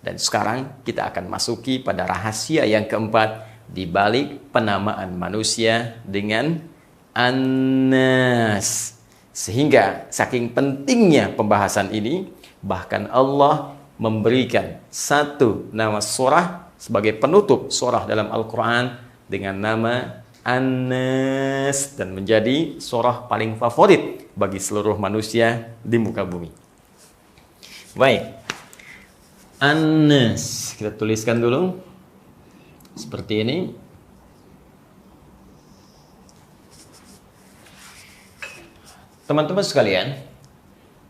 Dan sekarang kita akan masuki pada rahasia yang keempat di balik penamaan manusia dengan An-Nas. Sehingga saking pentingnya pembahasan ini, bahkan Allah memberikan satu nama surah sebagai penutup surah dalam Al-Quran dengan nama An-Nas, dan menjadi surah paling favorit bagi seluruh manusia di muka bumi. Baik, An-Nas kita tuliskan dulu seperti ini. Teman-teman sekalian,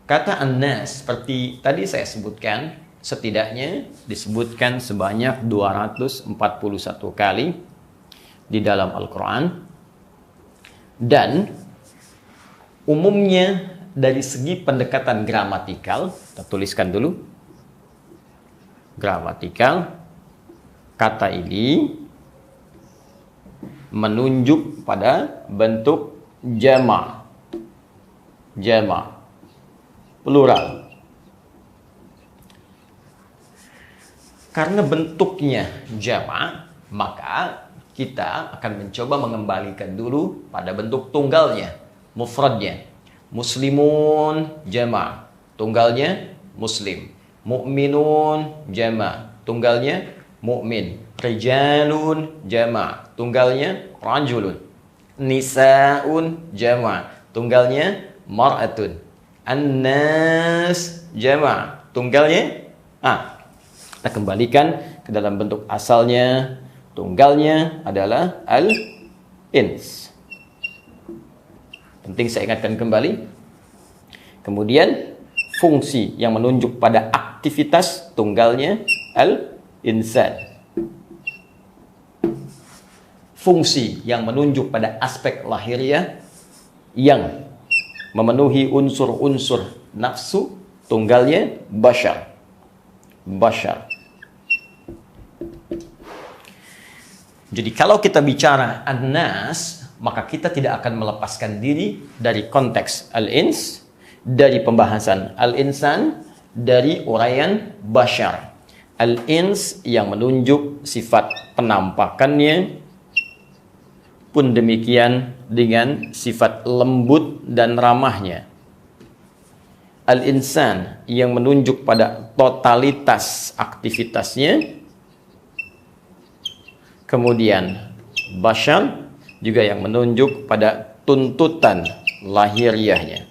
kata An-Nas seperti tadi saya sebutkan, setidaknya disebutkan sebanyak 241 kali di dalam Al-Quran. Dan umumnya dari segi pendekatan gramatikal, kita tuliskan dulu. Gramatikal, kata ini menunjuk pada bentuk jama', plural. Karena bentuknya jama', maka kita akan mencoba mengembalikan dulu pada bentuk tunggalnya, mufradnya. Muslimun jama', tunggalnya muslim. Mu'minun jama', tunggalnya mu'min. Rijalun jama', tunggalnya rajulun. Nisaun jama', tunggalnya mar'atun. An-nas jama', tunggalnya kita kembalikan ke dalam bentuk asalnya. Tunggalnya adalah al-ins. Penting saya ingatkan kembali. Kemudian fungsi yang menunjuk pada aktivitas, tunggalnya al-insan. Fungsi yang menunjuk pada aspek lahiriah yang memenuhi unsur-unsur nafsu, tunggalnya bashar. Jadi kalau kita bicara An-Nas, maka kita tidak akan melepaskan diri dari konteks al-ins, dari pembahasan al-insan, dari uraian bashar. Al-ins yang menunjuk sifat penampakannya, pun demikian dengan sifat lembut dan ramahnya. Al-insan yang menunjuk pada totalitas aktivitasnya. Kemudian bashar juga yang menunjuk pada tuntutan lahiriahnya.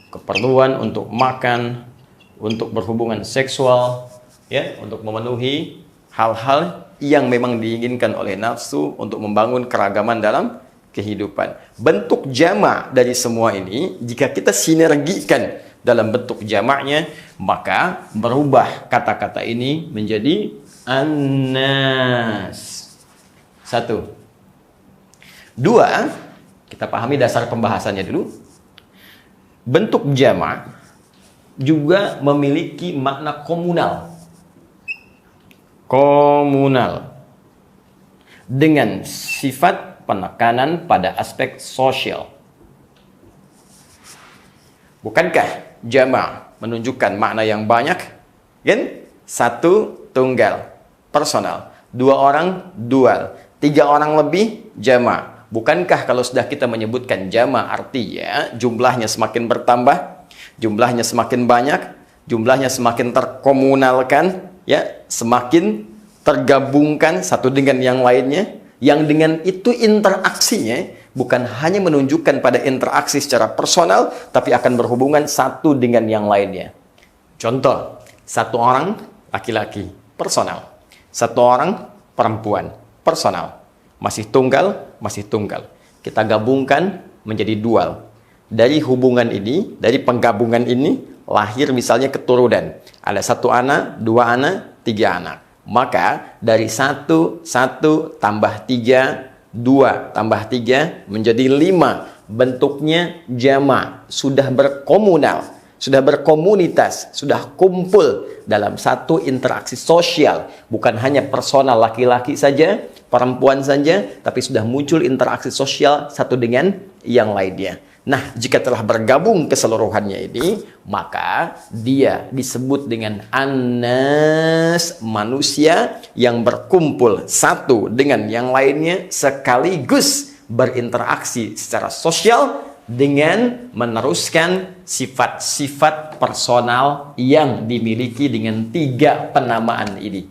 Keperluan untuk makan, untuk berhubungan seksual, ya, untuk memenuhi hal-hal yang memang diinginkan oleh nafsu untuk membangun keragaman dalam kehidupan. Bentuk jama' dari semua ini, jika kita sinergikan dalam bentuk jamaknya, maka berubah kata-kata ini menjadi An-Nas. 1. 2, kita pahami dasar pembahasannya dulu. Bentuk jama' juga memiliki makna komunal. Dengan sifat penekanan pada aspek sosial. Bukankah jama' menunjukkan makna yang banyak? Kan? 1 tunggal, personal. 2 orang, dual. 3 orang lebih, jama'. Bukankah kalau sudah kita menyebutkan jama' artinya jumlahnya semakin bertambah, jumlahnya semakin banyak, jumlahnya semakin terkomunalkan, ya, semakin tergabungkan satu dengan yang lainnya, yang dengan itu interaksinya bukan hanya menunjukkan pada interaksi secara personal, tapi akan berhubungan satu dengan yang lainnya. Contoh, 1 orang laki-laki, personal. 1 orang perempuan, personal. Masih tunggal. Kita gabungkan menjadi dual. Dari hubungan ini, dari penggabungan ini, lahir misalnya keturunan. Ada 1 anak, 2 anak, 3 anak. Maka dari 1 tambah 3, 2 tambah 3 menjadi 5. Bentuknya jama', sudah berkomunal. sudah berkomunitas, sudah kumpul dalam satu interaksi sosial, bukan hanya personal laki-laki saja, perempuan saja, tapi sudah muncul interaksi sosial satu dengan yang lainnya. Nah, jika telah bergabung keseluruhannya ini, maka dia disebut dengan An-Nas, manusia yang berkumpul satu dengan yang lainnya sekaligus berinteraksi secara sosial dengan meneruskan sifat-sifat personal yang dimiliki dengan 3 penamaan ini.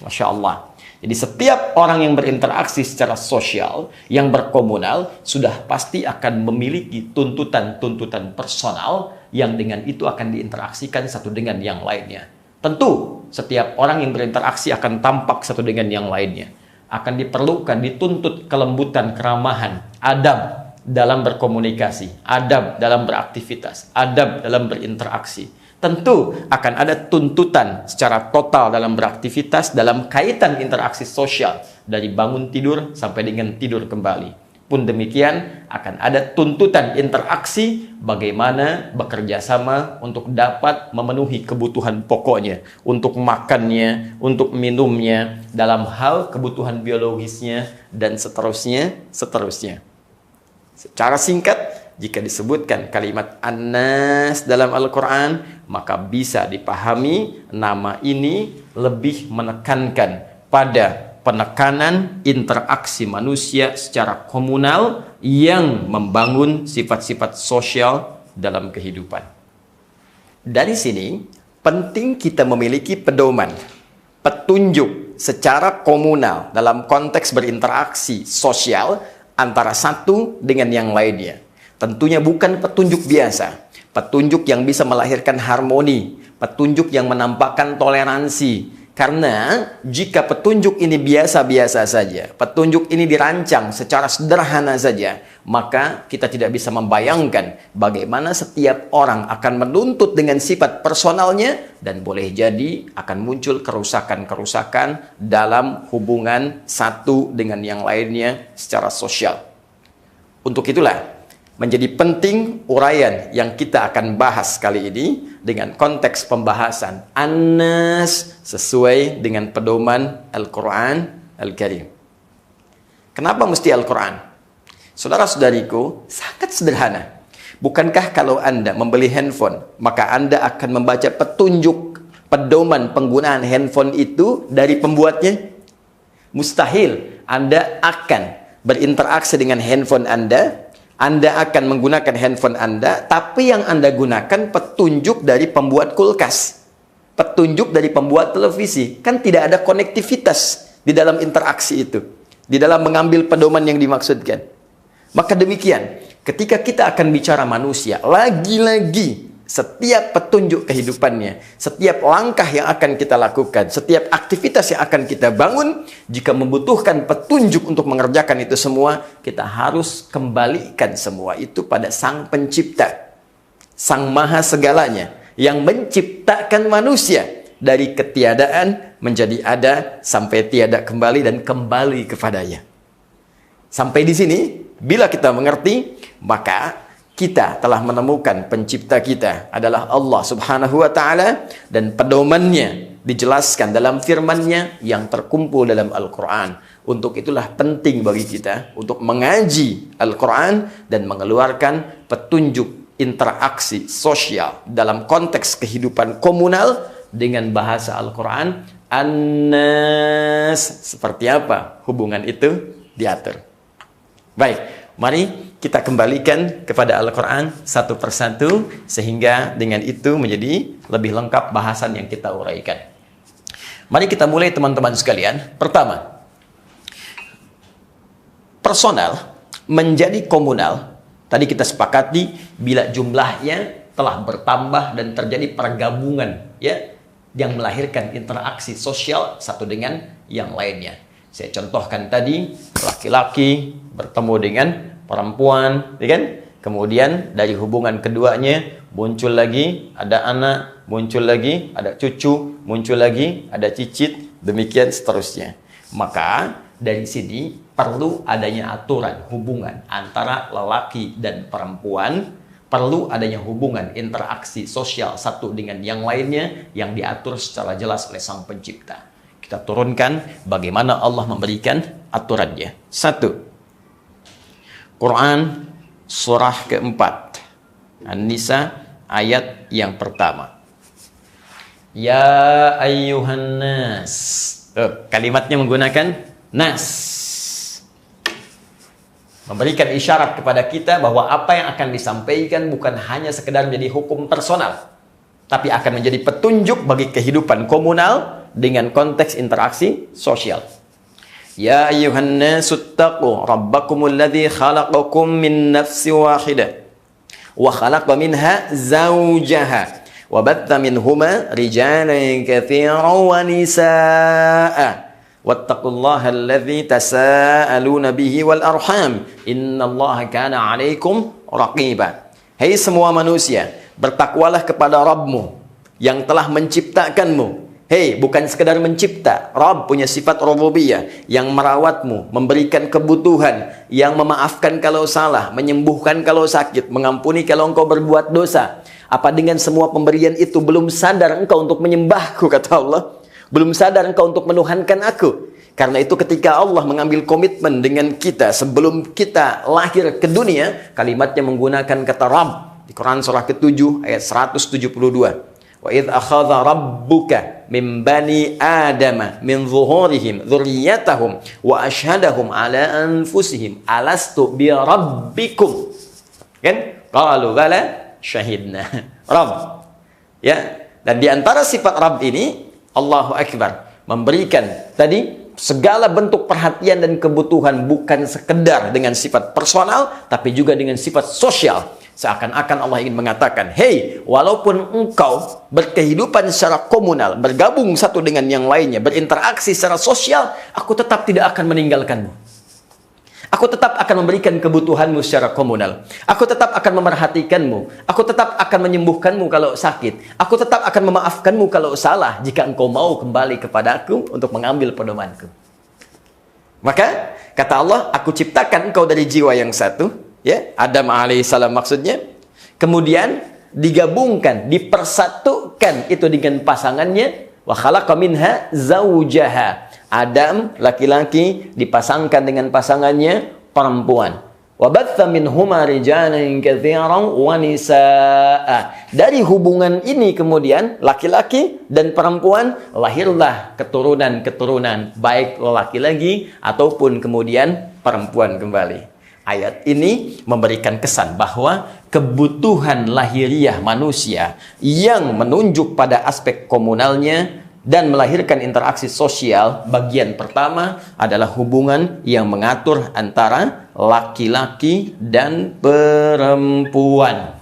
Masya Allah. Jadi setiap orang yang berinteraksi secara sosial, yang berkomunal, sudah pasti akan memiliki tuntutan-tuntutan personal yang dengan itu akan diinteraksikan satu dengan yang lainnya. Tentu, setiap orang yang berinteraksi akan tampak satu dengan yang lainnya. Akan diperlukan, dituntut kelembutan, keramahan, adab dalam berkomunikasi, adab dalam beraktivitas, adab dalam berinteraksi. Tentu akan ada tuntutan secara total dalam beraktivitas, dalam kaitan interaksi sosial, dari bangun tidur sampai dengan tidur kembali. Pun demikian, akan ada tuntutan interaksi bagaimana bekerja sama untuk dapat memenuhi kebutuhan pokoknya, untuk makannya, untuk minumnya, dalam hal kebutuhan biologisnya, dan seterusnya. Secara singkat, jika disebutkan kalimat An-Nas dalam Al-Quran, maka bisa dipahami nama ini lebih menekankan pada penekanan interaksi manusia secara komunal yang membangun sifat-sifat sosial dalam kehidupan. Dari sini, penting kita memiliki pedoman, petunjuk secara komunal dalam konteks berinteraksi sosial antara satu dengan yang lainnya. Tentunya bukan petunjuk biasa, petunjuk yang bisa melahirkan harmoni, petunjuk yang menampakkan toleransi. Karena jika petunjuk ini biasa-biasa saja, petunjuk ini dirancang secara sederhana saja, maka kita tidak bisa membayangkan bagaimana setiap orang akan menuntut dengan sifat personalnya, dan boleh jadi akan muncul kerusakan-kerusakan dalam hubungan satu dengan yang lainnya secara sosial. Untuk itulah, menjadi penting uraian yang kita akan bahas kali ini dengan konteks pembahasan An-Nas sesuai dengan pedoman Al-Quran Al-Karim. Kenapa mesti Al-Quran? Saudara-saudariku, sangat sederhana. Bukankah kalau Anda membeli handphone, maka Anda akan membaca petunjuk pedoman penggunaan handphone itu dari pembuatnya? Mustahil Anda akan berinteraksi dengan handphone Anda akan menggunakan handphone Anda, tapi yang Anda gunakan petunjuk dari pembuat kulkas, petunjuk dari pembuat televisi. Kan tidak ada konektivitas di dalam interaksi itu, di dalam mengambil pedoman yang dimaksudkan. Maka demikian, ketika kita akan bicara manusia, lagi-lagi setiap petunjuk kehidupannya, setiap langkah yang akan kita lakukan, setiap aktivitas yang akan kita bangun, jika membutuhkan petunjuk untuk mengerjakan itu semua, kita harus kembalikan semua itu pada Sang Pencipta, Sang Maha Segalanya, yang menciptakan manusia dari ketiadaan menjadi ada sampai tiada kembali dan kembali kepadanya. Sampai di sini, bila kita mengerti, maka kita telah menemukan pencipta kita adalah Allah Subhanahu wa Ta'ala, dan pedomannya dijelaskan dalam firman-Nya yang terkumpul dalam Al-Quran. Untuk itulah penting bagi kita untuk mengaji Al-Quran dan mengeluarkan petunjuk interaksi sosial dalam konteks kehidupan komunal dengan bahasa Al-Quran. An-Nas, seperti apa hubungan itu diatur. Baik, mari kita kembalikan kepada Al-Quran satu persatu, sehingga dengan itu menjadi lebih lengkap bahasan yang kita uraikan. Mari kita mulai teman-teman sekalian. Pertama, personal menjadi komunal. Tadi kita sepakati bila jumlahnya telah bertambah dan terjadi pergabungan, ya, yang melahirkan interaksi sosial satu dengan yang lainnya. Saya contohkan tadi, laki-laki bertemu dengan perempuan, ya kan? Kemudian dari hubungan keduanya muncul lagi ada anak, muncul lagi ada cucu, muncul lagi ada cicit, demikian seterusnya. Maka dari sini perlu adanya aturan hubungan antara lelaki dan perempuan perlu adanya hubungan interaksi sosial satu dengan yang lainnya yang diatur secara jelas oleh Sang Pencipta. Kita turunkan bagaimana Allah memberikan aturannya. 1. Quran surah keempat, An-Nisa ayat yang pertama. Ya ayyuhan nas. Kalimatnya menggunakan nas. Memberikan isyarat kepada kita bahwa apa yang akan disampaikan bukan hanya sekedar menjadi hukum personal, tapi akan menjadi petunjuk bagi kehidupan komunal dengan konteks interaksi sosial. Ya ayyuhan nasu ttaqu rabbakumul ladzi khalaqakum min nafsin wahidah wa khalaqa minha zawjaha wa batta minhuma rijalan katsiran wa nisaa'a wattaqullaha alladzi tasaaluna bihi wal arham innallaha kana 'alaikum raqiba. Hai semua manusia, bertakwalah kepada Rabbmu yang telah menciptakanmu. Hei, bukan sekedar mencipta. Rabb punya sifat rububiyah yang merawatmu, memberikan kebutuhan, yang memaafkan kalau salah, menyembuhkan kalau sakit, mengampuni kalau engkau berbuat dosa. Apa dengan semua pemberian itu belum sadar engkau untuk menyembahku, kata Allah? Belum sadar engkau untuk menuhankan aku? Karena itu ketika Allah mengambil komitmen dengan kita sebelum kita lahir ke dunia, kalimatnya menggunakan kata Rabb. Di Quran surah ke-7 ayat 172. Wa idh akhadha rabbuka min bani adama min zuhurihim dzurriyyatahum wa ashhadahum ala anfusihim alastu bi rabbikum. Kan? Qalu bala syahidna. Rabb. Ya, dan di antara sifat Rabb ini Allahu Akbar memberikan tadi segala bentuk perhatian dan kebutuhan bukan sekedar dengan sifat personal tapi juga dengan sifat sosial. Seakan-akan Allah ingin mengatakan, hei, walaupun engkau berkehidupan secara komunal, bergabung satu dengan yang lainnya, berinteraksi secara sosial, aku tetap tidak akan meninggalkanmu. Aku tetap akan memberikan kebutuhanmu secara komunal. Aku tetap akan memerhatikanmu. Aku tetap akan menyembuhkanmu kalau sakit. Aku tetap akan memaafkanmu kalau salah jika engkau mau kembali kepadaku untuk mengambil pedomanku. Maka, kata Allah, aku ciptakan engkau dari jiwa yang satu. Ya, Adam alaihissalam maksudnya. Kemudian digabungkan, dipersatukan itu dengan pasangannya. Wa khalaqa minha zawjaha. Adam laki-laki dipasangkan dengan pasangannya perempuan. Wa batha minhuma rijalan katsiran wa nisaa. Dari hubungan ini kemudian laki-laki dan perempuan lahirlah keturunan-keturunan baik laki-laki ataupun kemudian perempuan kembali. Ayat ini memberikan kesan bahwa kebutuhan lahiriah manusia yang menunjuk pada aspek komunalnya dan melahirkan interaksi sosial, bagian pertama adalah hubungan yang mengatur antara laki-laki dan perempuan.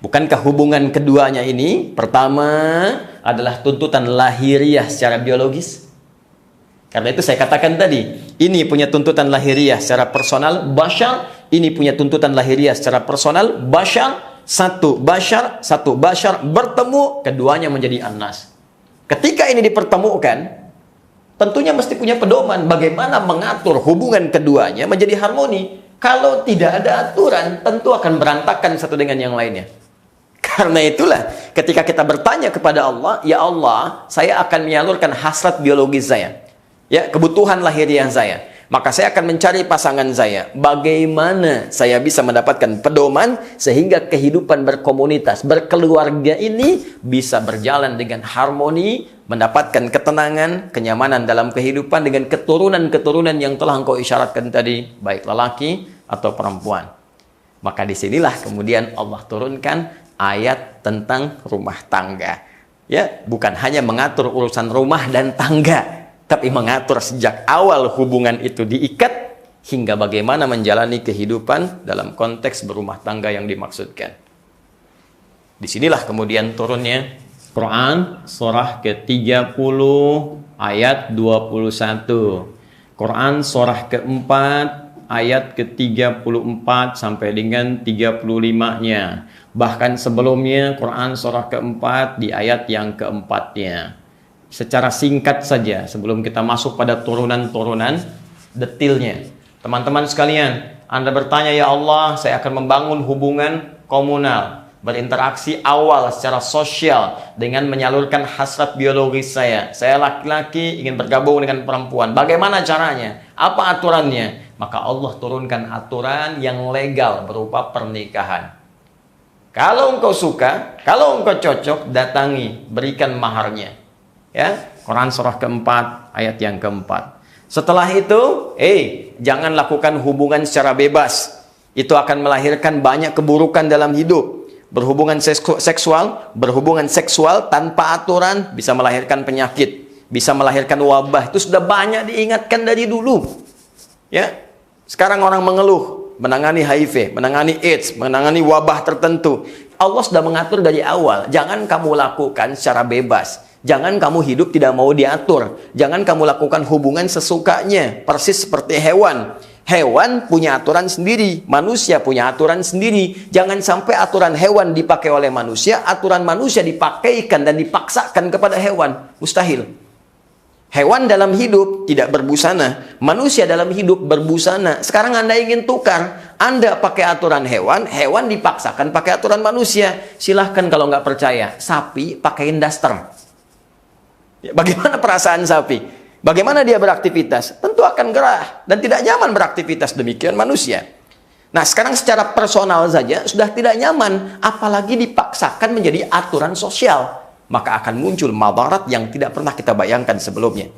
Bukankah hubungan keduanya ini pertama adalah tuntutan lahiriah secara biologis? Karena itu saya katakan tadi, ini punya tuntutan lahiriah secara personal, bashar, ini punya tuntutan lahiriah secara personal, bashar, satu bashar bertemu, keduanya menjadi annas. Ketika ini dipertemukan, tentunya mesti punya pedoman bagaimana mengatur hubungan keduanya menjadi harmoni. Kalau tidak ada aturan, tentu akan berantakan satu dengan yang lainnya. Karena itulah, ketika kita bertanya kepada Allah, ya Allah, saya akan menyalurkan hasrat biologis saya. Ya, kebutuhan lahiriah saya. Maka saya akan mencari pasangan saya. Bagaimana saya bisa mendapatkan pedoman sehingga kehidupan berkomunitas, berkeluarga ini bisa berjalan dengan harmoni, mendapatkan ketenangan, kenyamanan dalam kehidupan dengan keturunan-keturunan yang telah engkau isyaratkan tadi, baik lelaki atau perempuan. Maka disinilah kemudian Allah turunkan ayat tentang rumah tangga. Ya, bukan hanya mengatur urusan rumah dan tangga, tapi mengatur sejak awal hubungan itu diikat hingga bagaimana menjalani kehidupan dalam konteks berumah tangga yang dimaksudkan. Disinilah kemudian turunnya Quran surah ke-30 ayat 21. Quran surah ke-4 ayat ke-34 sampai dengan 35-nya. Bahkan sebelumnya Quran surah ke-4 di ayat yang ke-4-nya. Secara singkat saja sebelum kita masuk pada turunan-turunan detilnya. Teman-teman sekalian, Anda bertanya, ya Allah, saya akan membangun hubungan komunal, berinteraksi awal secara sosial dengan menyalurkan hasrat biologis saya. Saya laki-laki ingin bergabung dengan perempuan. Bagaimana caranya? Apa aturannya? Maka Allah turunkan aturan yang legal berupa pernikahan. Kalau engkau suka, kalau engkau cocok, datangi, berikan maharnya. Ya, Quran surah keempat, ayat yang keempat. Setelah itu, jangan lakukan hubungan secara bebas. Itu akan melahirkan banyak keburukan dalam hidup. Berhubungan berhubungan seksual tanpa aturan bisa melahirkan penyakit, bisa melahirkan wabah. Itu sudah banyak diingatkan dari dulu. Ya, sekarang orang mengeluh, menangani HIV, menangani AIDS, menangani wabah tertentu. Allah sudah mengatur dari awal. Jangan kamu lakukan secara bebas. Jangan kamu hidup tidak mau diatur. Jangan kamu lakukan hubungan sesukanya. Persis seperti hewan. Hewan punya aturan sendiri. Manusia punya aturan sendiri. Jangan sampai aturan hewan dipakai oleh manusia. Aturan manusia dipakaikan dan dipaksakan kepada hewan. Mustahil. Hewan dalam hidup tidak berbusana. Manusia dalam hidup berbusana. Sekarang Anda ingin tukar. Anda pakai aturan hewan. Hewan dipaksakan pakai aturan manusia. Silahkan kalau nggak percaya. Sapi pakaiin daster. Ya, bagaimana perasaan sapi? Bagaimana dia beraktivitas? Tentu akan gerah dan tidak nyaman beraktivitas. Demikian manusia. Nah, sekarang secara personal saja sudah tidak nyaman, apalagi dipaksakan menjadi aturan sosial. Maka akan muncul madarat yang tidak pernah kita bayangkan sebelumnya.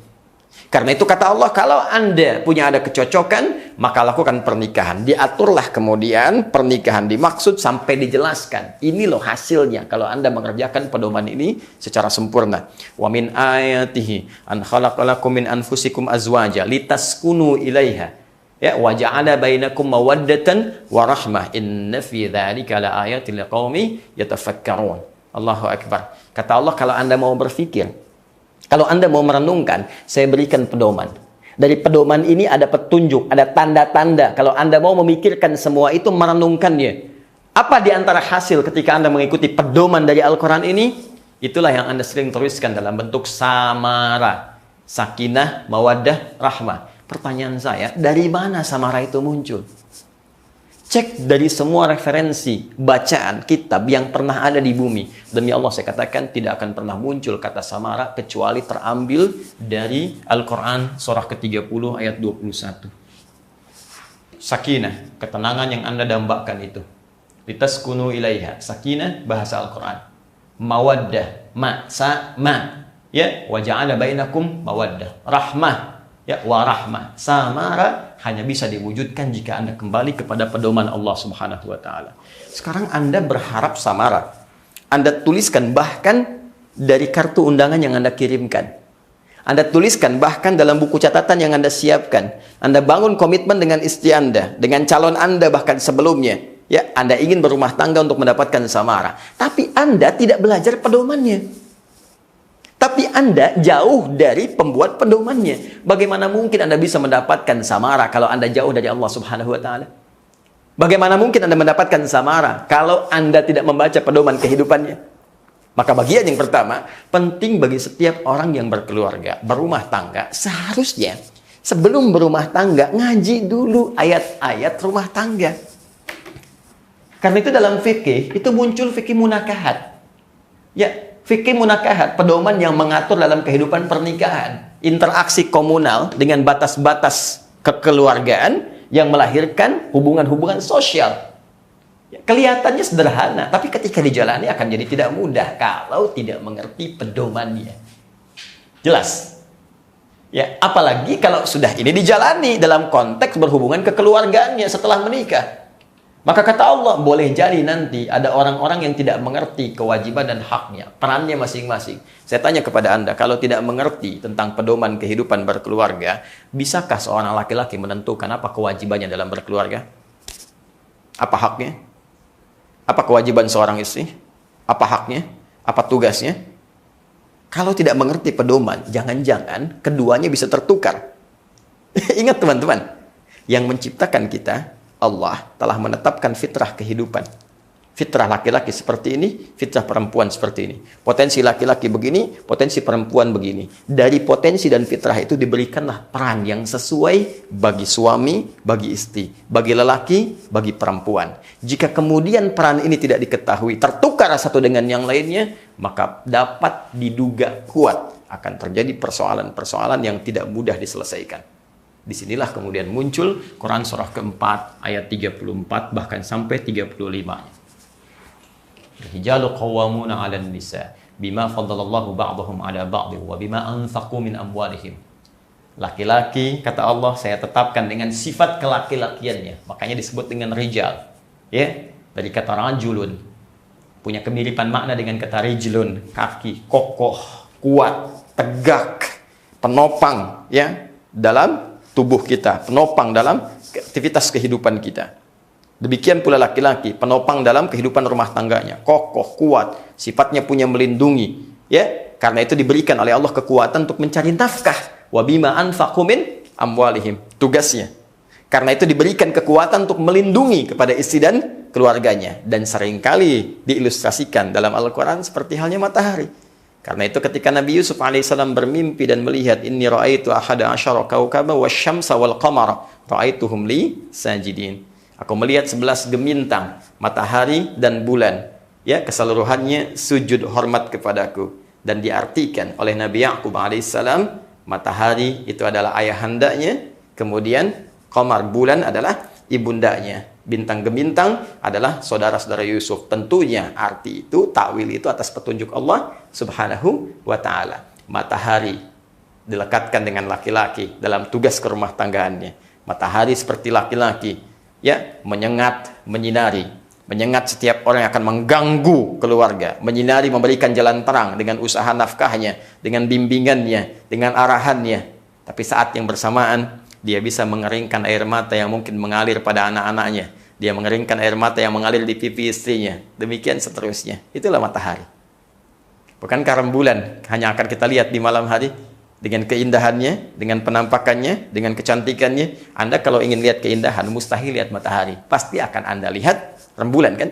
Karena itu kata Allah, kalau Anda punya ada kecocokan, maka lakukan pernikahan. Diaturlah kemudian pernikahan dimaksud sampai dijelaskan. Ini loh hasilnya kalau Anda mengerjakan pedoman ini secara sempurna. Wa min ayatihi an khalaqalakum min anfusikum azwaja litaskunu ilaiha. Ya, wa ja'ala bainakum mawaddatan wa rahmah. Inna fi dzalika laayatil liqaumi yatafakkarun. Allahu akbar. Kata Allah, kalau Anda mau berpikir, kalau Anda mau merenungkan, saya berikan pedoman. Dari pedoman ini ada petunjuk, ada tanda-tanda. Kalau Anda mau memikirkan semua itu, merenungkannya. Apa di antara hasil ketika Anda mengikuti pedoman dari Al-Quran ini? Itulah yang Anda sering tuliskan dalam bentuk samara. Sakinah, mawaddah, rahmah. Pertanyaan saya, dari mana samara itu muncul? Cek dari semua referensi bacaan kitab yang pernah ada di bumi. Demi Allah saya katakan tidak akan pernah muncul kata samara kecuali terambil dari Al-Quran surah ke-30 ayat 21. Sakinah, ketenangan yang Anda dambakan itu. Litaskunu ilaiha. Sakinah bahasa Al-Quran. Mawaddah, ma. Ya, wa ja'ala bainakum mawaddah. Rahmah. Ya, warahmah. Samara hanya bisa diwujudkan jika Anda kembali kepada pedoman Allah Subhanahu wa taala. Sekarang Anda berharap samara. Anda tuliskan bahkan dari kartu undangan yang Anda kirimkan. Anda tuliskan bahkan dalam buku catatan yang Anda siapkan. Anda bangun komitmen dengan istri Anda, dengan calon Anda bahkan sebelumnya. Ya, Anda ingin berumah tangga untuk mendapatkan samara. Tapi Anda tidak belajar pedomannya. Tapi Anda jauh dari pembuat pedomannya. Bagaimana mungkin Anda bisa mendapatkan samara kalau Anda jauh dari Allah Subhanahu wa taala? Bagaimana mungkin Anda mendapatkan samara kalau Anda tidak membaca pedoman kehidupannya? Maka bagian yang pertama, penting bagi setiap orang yang berkeluarga, berumah tangga, seharusnya sebelum berumah tangga ngaji dulu ayat-ayat rumah tangga. Karena itu dalam fikih itu muncul fikih munakahat. Ya, fikih munakahat, pedoman yang mengatur dalam kehidupan pernikahan. Interaksi komunal dengan batas-batas kekeluargaan yang melahirkan hubungan-hubungan sosial. Ya, kelihatannya sederhana, tapi ketika dijalani akan jadi tidak mudah kalau tidak mengerti pedomannya. Jelas? Ya, apalagi kalau sudah ini dijalani dalam konteks berhubungan kekeluargaannya setelah menikah. Maka kata Allah, boleh jadi nanti ada orang-orang yang tidak mengerti kewajiban dan haknya, perannya masing-masing. Saya tanya kepada Anda, kalau tidak mengerti tentang pedoman kehidupan berkeluarga, bisakah seorang laki-laki menentukan apa kewajibannya dalam berkeluarga? Apa haknya? Apa kewajiban seorang istri? Apa haknya? Apa tugasnya? Kalau tidak mengerti pedoman, jangan-jangan keduanya bisa tertukar. Ingat teman-teman, yang menciptakan kita, Allah telah menetapkan fitrah kehidupan. Fitrah laki-laki seperti ini, fitrah perempuan seperti ini. Potensi laki-laki begini, potensi perempuan begini. Dari potensi dan fitrah itu diberikanlah peran yang sesuai bagi suami, bagi istri, bagi lelaki, bagi perempuan. Jika kemudian peran ini tidak diketahui, tertukar satu dengan yang lainnya, maka dapat diduga kuat akan terjadi persoalan-persoalan yang tidak mudah diselesaikan. Disinilah kemudian muncul Quran surah keempat, ayat 34, bahkan sampai 35. Rijalu qawwamuna 'alan nisa bima faddalallahu ba'dahum 'ala ba'd wa bima anfaqu min amwalihim. Laki-laki, kata Allah, saya tetapkan dengan sifat kelaki-lakiannya. Makanya disebut dengan rijal. Ya, dari kata rajulun. Punya kemiripan makna dengan kata rijlun, kaki, kokoh, kuat, tegak, penopang ya dalam tubuh kita, penopang dalam aktivitas kehidupan kita. Demikian pula laki-laki, penopang dalam kehidupan rumah tangganya, kokoh, kuat, sifatnya punya melindungi, ya. Karena itu diberikan oleh Allah kekuatan untuk mencari nafkah. Wa bima anfaqu min amwalihim, tugasnya. Karena itu diberikan kekuatan untuk melindungi kepada istri dan keluarganya, dan seringkali diilustrasikan dalam Al-Qur'an seperti halnya matahari. Karena itu ketika Nabi Yusuf alaihissalam bermimpi dan melihat inni ra'aitu ahada asyara kaukaba wasyamsa wal qamara ra'aituhum li sajidin. Aku melihat 11 gemintang, matahari dan bulan. Ya, keseluruhannya sujud hormat kepadaku. Dan diartikan oleh Nabi Ya'qub alaihissalam, matahari itu adalah ayahandanya, kemudian qamar, bulan adalah ibundanya. Bintang gemintang adalah saudara-saudara Yusuf. Tentunya arti itu, takwil itu atas petunjuk Allah subhanahu wa ta'ala. Matahari dilekatkan dengan laki-laki dalam tugas kerumah tanggaannya. Matahari seperti laki-laki, ya, menyengat, menyinari. Menyengat setiap orang yang akan mengganggu keluarga. Menyinari, memberikan jalan terang dengan usaha nafkahnya, dengan bimbingannya, dengan arahannya. Tapi saat yang bersamaan, dia bisa mengeringkan air mata yang mungkin mengalir pada anak-anaknya. Dia mengeringkan air mata yang mengalir di pipi istrinya. Demikian seterusnya. Itulah matahari. Bukankah rembulan hanya akan kita lihat di malam hari? Dengan keindahannya, dengan penampakannya, dengan kecantikannya. Anda kalau ingin lihat keindahan, mustahil lihat matahari. Pasti akan Anda lihat rembulan, kan?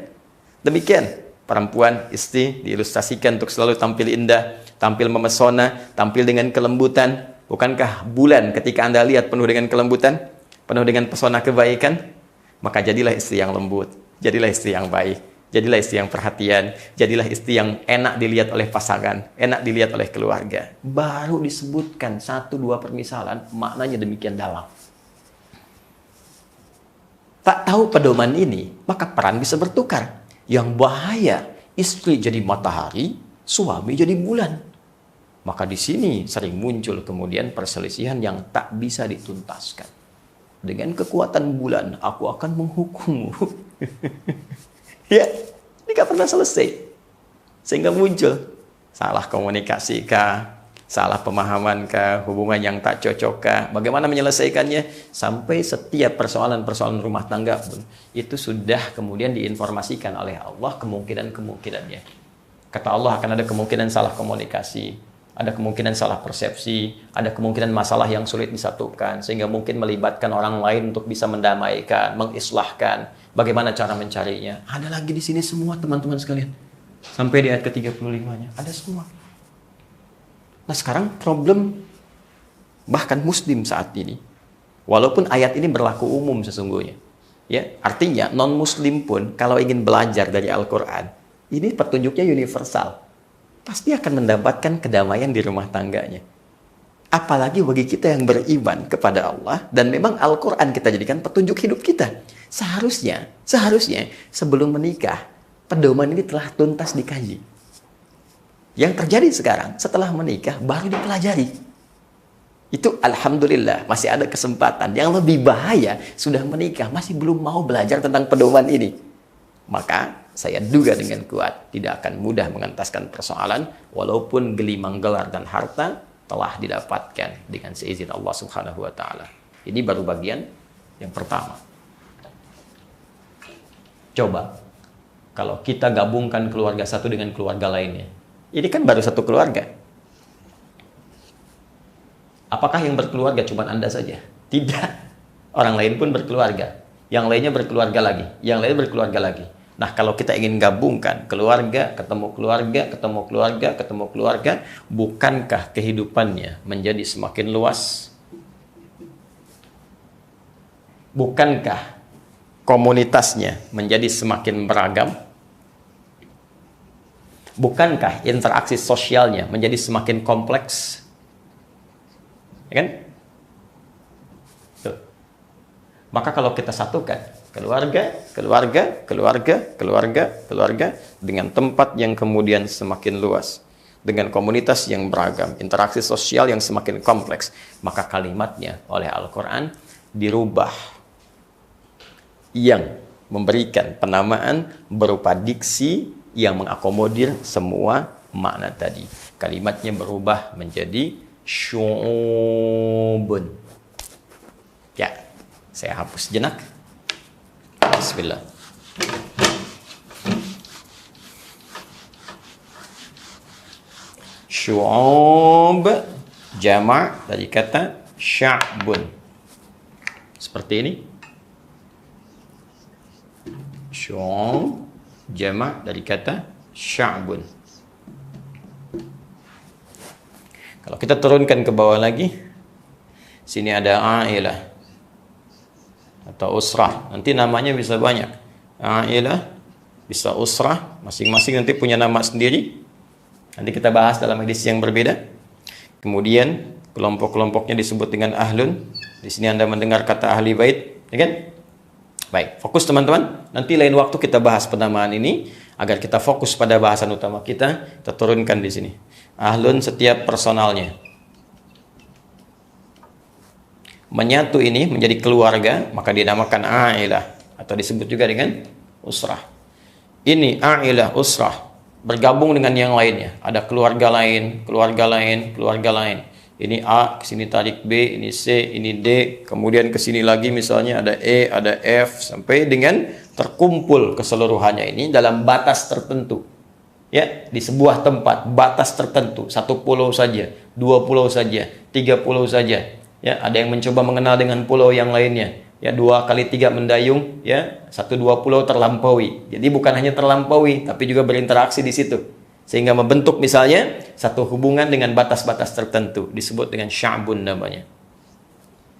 Demikian, perempuan, istri diilustrasikan untuk selalu tampil indah, tampil memesona, tampil dengan kelembutan. Bukankah bulan ketika Anda lihat penuh dengan kelembutan, penuh dengan pesona kebaikan? Maka jadilah istri yang lembut, jadilah istri yang baik. Jadilah istri yang perhatian, jadilah istri yang enak dilihat oleh pasangan, enak dilihat oleh keluarga. Baru disebutkan 1-2 permisalan, maknanya demikian dalam. Tak tahu pedoman ini, maka peran bisa bertukar. Yang bahaya, istri jadi matahari, suami jadi bulan. Maka di sini sering muncul kemudian perselisihan yang tak bisa dituntaskan. Dengan kekuatan bulan, aku akan menghukummu. Ya, ini gak pernah selesai. Sehingga muncul salah komunikasi kah, salah pemahaman kah, hubungan yang tak cocok kah. Bagaimana menyelesaikannya? Sampai setiap persoalan-persoalan rumah tangga pun itu sudah kemudian diinformasikan oleh Allah kemungkinan-kemungkinannya. Kata Allah akan ada kemungkinan salah komunikasi, ada kemungkinan salah persepsi, ada kemungkinan masalah yang sulit disatukan, sehingga mungkin melibatkan orang lain untuk bisa mendamaikan, mengislahkan. Bagaimana cara mencarinya? Ada lagi di sini semua teman-teman sekalian. Sampai di ayat ke-35-nya. Ada semua. Nah sekarang problem bahkan muslim saat ini. Walaupun ayat ini berlaku umum sesungguhnya. Ya, artinya non-muslim pun kalau ingin belajar dari Al-Quran, ini petunjuknya universal. Pasti akan mendapatkan kedamaian di rumah tangganya. Apalagi bagi kita yang beriman kepada Allah. Dan memang Al-Quran kita jadikan petunjuk hidup kita. Seharusnya sebelum menikah, pedoman ini telah tuntas dikaji. Yang terjadi sekarang, setelah menikah, baru dipelajari. Itu alhamdulillah, masih ada kesempatan. Yang lebih bahaya, sudah menikah, masih belum mau belajar tentang pedoman ini. Maka, saya duga dengan kuat, tidak akan mudah mengentaskan persoalan, walaupun gelimang gelar dan harta telah didapatkan dengan seizin Allah Subhanahu wa Ta'ala. Ini baru bagian yang pertama. Coba, kalau kita gabungkan keluarga satu dengan keluarga lainnya. Ini kan baru satu keluarga. Apakah yang berkeluarga cuma Anda saja? Tidak. Orang lain pun berkeluarga. Yang lainnya berkeluarga lagi. Yang lain berkeluarga lagi. Nah, kalau kita ingin gabungkan keluarga, ketemu keluarga, ketemu keluarga, ketemu keluarga, bukankah kehidupannya menjadi semakin luas? Bukankah komunitasnya menjadi semakin beragam? Bukankah interaksi sosialnya menjadi semakin kompleks? Ya kan? Tuh. Maka kalau kita satukan keluarga, keluarga, keluarga, keluarga, keluarga dengan tempat yang kemudian semakin luas, dengan komunitas yang beragam, interaksi sosial yang semakin kompleks, maka kalimatnya oleh Al-Quran dirubah, yang memberikan penamaan berupa diksi yang mengakomodir semua makna tadi. Kalimatnya berubah menjadi syu'ubun. Ya, saya hapus jenak. Bismillah. Syu'ub jama' dari kata sya'bun. Seperti ini. Syu'ub jama' dari kata sya'bun. Kalau kita turunkan ke bawah lagi, sini ada ailah atau usrah. Nanti namanya bisa banyak. Ailah, bisa usrah, masing-masing nanti punya nama sendiri. Nanti kita bahas dalam hadis yang berbeda. Kemudian kelompok-kelompoknya disebut dengan ahlun. Di sini Anda mendengar kata ahli bait, ya kan? Baik, fokus teman-teman. Nanti lain waktu kita bahas penamaan ini agar kita fokus pada bahasan utama kita. Kita turunkan di sini. Ahlun setiap personalnya. Menyatu ini menjadi keluarga, maka dinamakan ailah atau disebut juga dengan usrah. Ini ailah usrah bergabung dengan yang lainnya. Ada keluarga lain, keluarga lain, keluarga lain. Ini A, kesini tarik B, ini C, ini D, kemudian kesini lagi misalnya ada E, ada F, sampai dengan terkumpul keseluruhannya ini dalam batas tertentu. Ya, di sebuah tempat, batas tertentu, 1 pulau saja, 2 pulau saja, 3 pulau saja. Ya, ada yang mencoba mengenal dengan pulau yang lainnya. Ya, 2 kali 3 mendayung, ya, 1-2 pulau terlampaui. Jadi bukan hanya terlampaui, tapi juga berinteraksi di situ. Sehingga membentuk misalnya satu hubungan dengan batas-batas tertentu, disebut dengan sya'bun namanya.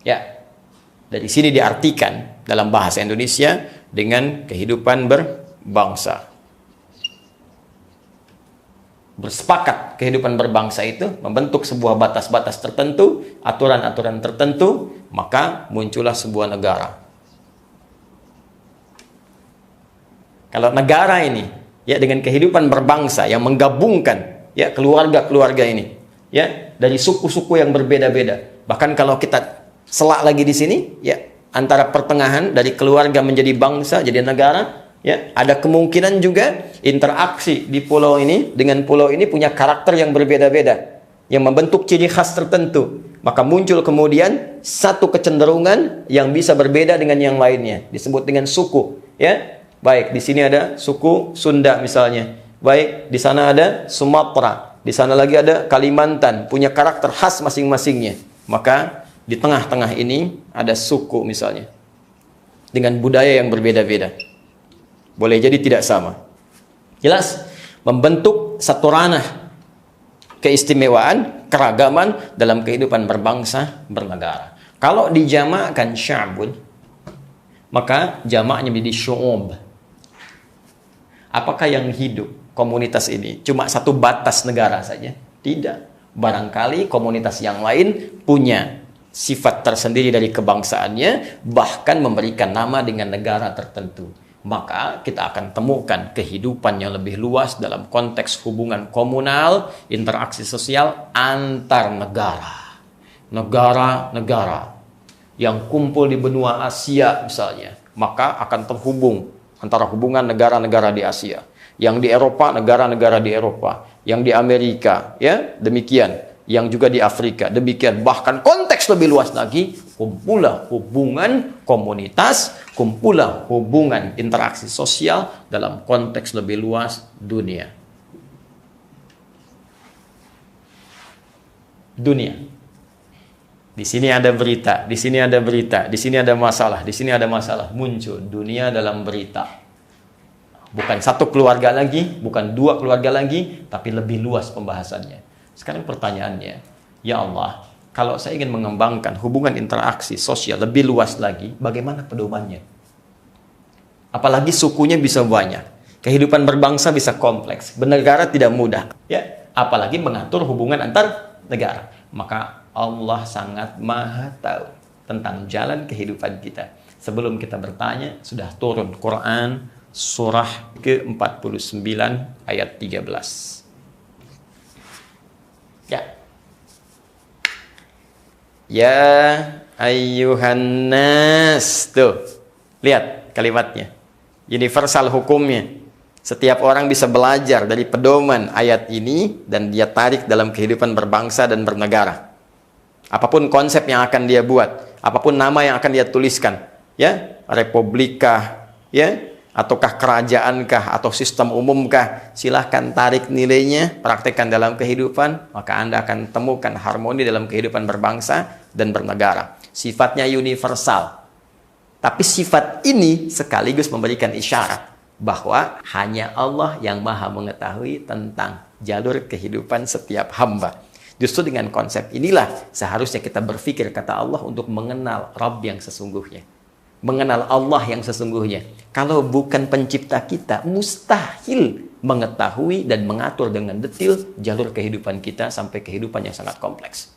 Ya, dari sini diartikan dalam bahasa Indonesia dengan kehidupan berbangsa. Bersepakat kehidupan berbangsa itu membentuk sebuah batas-batas tertentu, aturan-aturan tertentu, maka muncullah sebuah negara. Kalau negara ini, ya, dengan kehidupan berbangsa yang menggabungkan, ya, keluarga-keluarga ini, ya, dari suku-suku yang berbeda-beda. Bahkan kalau kita selak lagi di sini, ya, antara pertengahan dari keluarga menjadi bangsa, jadi negara, ya, ada kemungkinan juga interaksi di pulau ini dengan pulau ini punya karakter yang berbeda-beda, yang membentuk ciri khas tertentu. Maka muncul kemudian satu kecenderungan yang bisa berbeda dengan yang lainnya, disebut dengan suku, ya. Baik, di sini ada suku Sunda misalnya. Baik, di sana ada Sumatera. Di sana lagi ada Kalimantan, punya karakter khas masing-masingnya. Maka di tengah-tengah ini ada suku misalnya, dengan budaya yang berbeda-beda. Boleh jadi tidak sama. Jelas, membentuk satu ranah keistimewaan, keragaman dalam kehidupan berbangsa, bernegara. Kalau dijamakkan sya'bun, maka jamaknya menjadi syu'ub. Apakah yang hidup komunitas ini cuma satu batas negara saja? Tidak. Barangkali komunitas yang lain punya sifat tersendiri dari kebangsaannya, bahkan memberikan nama dengan negara tertentu. Maka kita akan temukan kehidupan yang lebih luas dalam konteks hubungan komunal, interaksi sosial antar negara. Negara-negara yang kumpul di benua Asia misalnya, maka akan terhubung antara hubungan negara-negara di Asia, yang di Eropa, negara-negara di Eropa, yang di Amerika, ya, demikian, yang juga di Afrika, demikian. Bahkan konteks lebih luas lagi, kumpulah hubungan komunitas, kumpulah hubungan interaksi sosial dalam konteks lebih luas dunia. Dunia. Di sini ada berita, di sini ada berita, di sini ada masalah, di sini ada masalah. Muncul dunia dalam berita. Bukan satu keluarga lagi, bukan dua keluarga lagi, tapi lebih luas pembahasannya. Sekarang pertanyaannya, ya Allah, kalau saya ingin mengembangkan hubungan interaksi sosial lebih luas lagi, bagaimana pedomannya? Apalagi sukunya bisa banyak, kehidupan berbangsa bisa kompleks, bernegara tidak mudah, ya. Apalagi mengatur hubungan antar negara. Maka Allah sangat maha tahu tentang jalan kehidupan kita. Sebelum kita bertanya, sudah turun Quran surah ke-49 ayat 13. Ya. Ya ayyuhan nas. Tuh, lihat kalimatnya. Universal hukumnya. Setiap orang bisa belajar dari pedoman ayat ini dan dia tarik dalam kehidupan berbangsa dan bernegara. Apapun konsep yang akan dia buat, apapun nama yang akan dia tuliskan, ya, republikah, ya, ataukah kerajaankah, atau sistem umumkah, silahkan tarik nilainya, praktekkan dalam kehidupan, maka Anda akan temukan harmoni dalam kehidupan berbangsa dan bernegara. Sifatnya universal. Tapi sifat ini sekaligus memberikan isyarat bahwa hanya Allah yang maha mengetahui tentang jalur kehidupan setiap hamba. Justru dengan konsep inilah seharusnya kita berpikir, kata Allah, untuk mengenal Rabb yang sesungguhnya. Mengenal Allah yang sesungguhnya. Kalau bukan pencipta kita, mustahil mengetahui dan mengatur dengan detail jalur kehidupan kita sampai kehidupan yang sangat kompleks.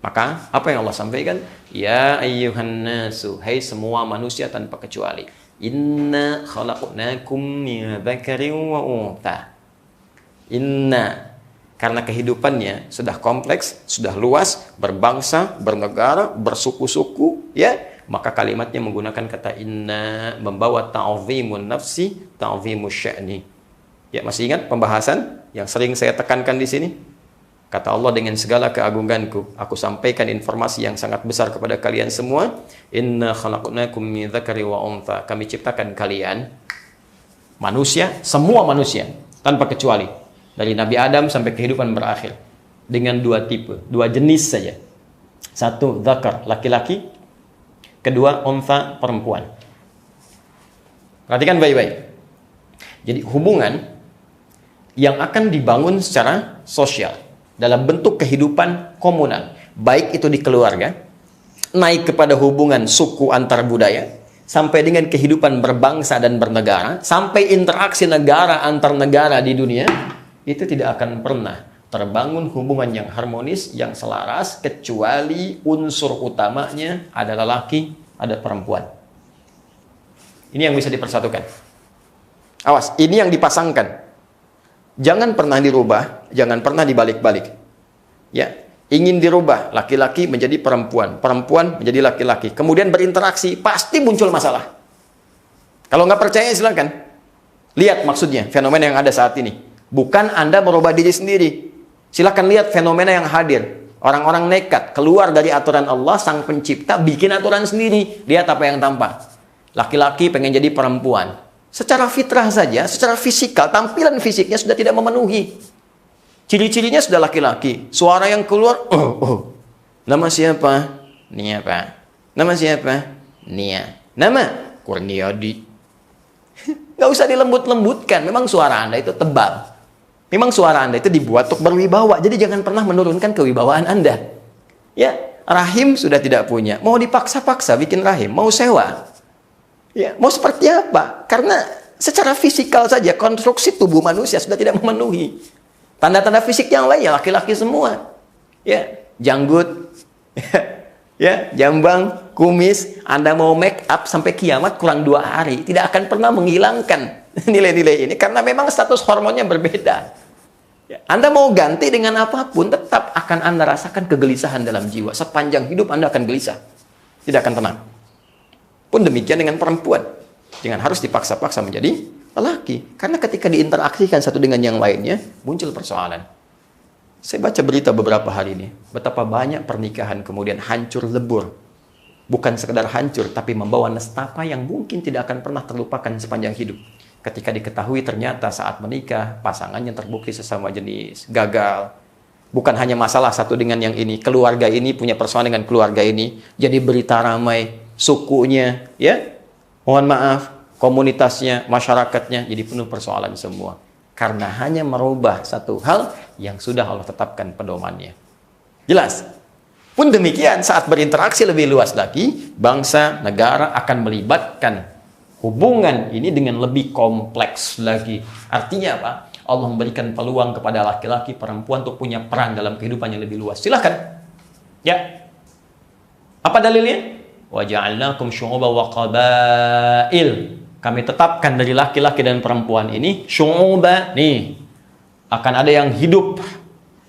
Maka, apa yang Allah sampaikan? Ya ayyuhan nasu, hai semua manusia tanpa kecuali. Inna khalaqnakum min dzakarin wa untha. Inna, karena kehidupannya sudah kompleks, sudah luas, berbangsa, bernegara, bersuku-suku, ya, maka kalimatnya menggunakan kata inna, membawa ta'zimun nafsi, ta'zimus sya'ni. Ya, masih ingat pembahasan yang sering saya tekankan di sini? Kata Allah, dengan segala keagunganku, aku sampaikan informasi yang sangat besar kepada kalian semua. Inna khalaqnakum min dzakari wa untha. Kami ciptakan kalian, manusia, semua manusia, tanpa kecuali. Dari Nabi Adam sampai kehidupan berakhir. Dengan dua tipe, dua jenis saja. Satu, dzakar, laki-laki. Kedua, untha, perempuan. Perhatikan baik-baik. Jadi hubungan yang akan dibangun secara sosial dalam bentuk kehidupan komunal, baik itu di keluarga, naik kepada hubungan suku antar budaya, sampai dengan kehidupan berbangsa dan bernegara, sampai interaksi negara antar negara di dunia, itu tidak akan pernah terbangun hubungan yang harmonis, yang selaras, kecuali unsur utamanya ada lelaki, ada perempuan. Ini yang bisa dipersatukan. Awas, ini yang dipasangkan. Jangan pernah dirubah, jangan pernah dibalik-balik. Ya, ingin dirubah laki-laki menjadi perempuan, perempuan menjadi laki-laki, kemudian berinteraksi, pasti muncul masalah. Kalau nggak percaya silakan. Lihat maksudnya, fenomena yang ada saat ini. Bukan Anda merubah diri sendiri. Silakan lihat fenomena yang hadir. Orang-orang nekat, keluar dari aturan Allah, sang pencipta, bikin aturan sendiri. Lihat apa yang tampak. Laki-laki pengen jadi perempuan. Secara fitrah saja, secara fisikal, tampilan fisiknya sudah tidak memenuhi. Ciri-cirinya sudah laki-laki. Suara yang keluar, oh. Nama siapa? Nia, Pak. Nama siapa? Nia. Nama? Kurniadi. Gak usah dilembut-lembutkan. Memang suara Anda itu tebal. Memang suara Anda itu dibuat untuk berwibawa. Jadi jangan pernah menurunkan kewibawaan Anda. Ya, rahim sudah tidak punya. Mau dipaksa-paksa bikin rahim, mau sewa. Ya, mau seperti apa? Karena secara fisikal saja konstruksi tubuh manusia sudah tidak memenuhi. Tanda-tanda fisik yang lain ya laki-laki semua. Ya, janggut, ya, jambang, kumis. Anda mau make up sampai kiamat kurang 2 hari, tidak akan pernah menghilangkan nilai-nilai ini karena memang status hormonnya berbeda. Ya, Anda mau ganti dengan apapun, tetap akan Anda rasakan kegelisahan dalam jiwa. Sepanjang hidup Anda akan gelisah, tidak akan tenang. Pun demikian dengan perempuan. Jangan harus dipaksa-paksa menjadi lelaki. Karena ketika diinteraksikan satu dengan yang lainnya, muncul persoalan. Saya baca berita beberapa hari ini. Betapa banyak pernikahan kemudian hancur lebur. Bukan sekedar hancur, tapi membawa nestapa yang mungkin tidak akan pernah terlupakan sepanjang hidup. Ketika diketahui ternyata saat menikah, pasangannya terbukti sesama jenis, gagal. Bukan hanya masalah satu dengan yang ini. Keluarga ini punya persoalan dengan keluarga ini. Jadi berita ramai. Sukunya, ya, mohon maaf, komunitasnya, masyarakatnya jadi penuh persoalan semua. Karena hanya merubah satu hal yang sudah Allah tetapkan pedomannya. Jelas? Pun demikian, saat berinteraksi lebih luas lagi, bangsa, negara akan melibatkan hubungan ini dengan lebih kompleks lagi. Artinya apa? Allah memberikan peluang kepada laki-laki, perempuan untuk punya peran dalam kehidupan yang lebih luas. Silahkan. Ya. Apa dalilnya? Wa ja'alnakum syu'uban wa qabail. Kami tetapkan dari laki-laki dan perempuan ini syu'uban. Nih, akan ada yang hidup,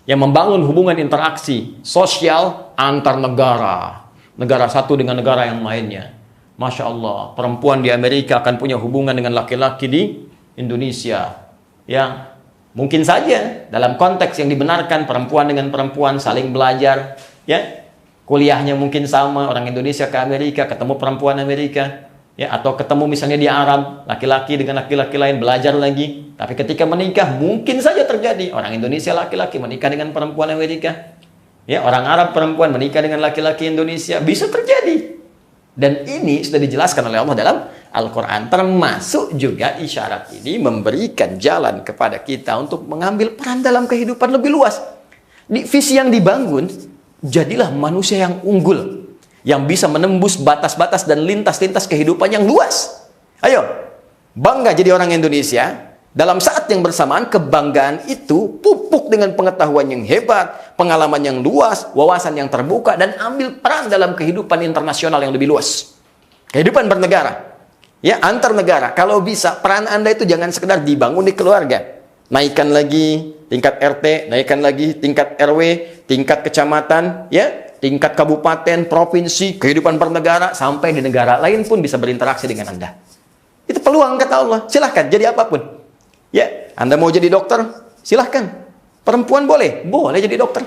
yang membangun hubungan interaksi sosial antar negara. Negara satu dengan negara yang lainnya. Masya Allah, perempuan di Amerika akan punya hubungan dengan laki-laki di Indonesia. Yang mungkin saja dalam konteks yang dibenarkan, perempuan dengan perempuan saling belajar, ya. Kuliahnya mungkin sama, orang Indonesia ke Amerika, ketemu perempuan Amerika, ya, atau ketemu misalnya di Arab, laki-laki dengan laki-laki lain belajar lagi. Tapi ketika menikah mungkin saja terjadi orang Indonesia laki-laki menikah dengan perempuan Amerika, ya, orang Arab perempuan menikah dengan laki-laki Indonesia, bisa terjadi. Dan ini sudah dijelaskan oleh Allah dalam Al-Quran. Termasuk juga isyarat ini memberikan jalan kepada kita untuk mengambil peran dalam kehidupan lebih luas. Di visi yang dibangun, jadilah manusia yang unggul, yang bisa menembus batas-batas dan lintas-lintas kehidupan yang luas. Ayo, bangga jadi orang Indonesia. Dalam saat yang bersamaan, kebanggaan itu pupuk dengan pengetahuan yang hebat, pengalaman yang luas, wawasan yang terbuka, dan ambil peran dalam kehidupan internasional yang lebih luas. Kehidupan bernegara, ya, antar negara. Kalau bisa, peran Anda itu jangan sekedar dibangun di keluarga. Naikkan lagi tingkat RT, naikkan lagi tingkat RW, tingkat kecamatan, ya, tingkat kabupaten, provinsi, kehidupan bernegara, sampai di negara lain pun bisa berinteraksi dengan Anda. Itu peluang, kata Allah. Silahkan, jadi apapun. Ya, Anda mau jadi dokter, silahkan. Perempuan boleh jadi dokter.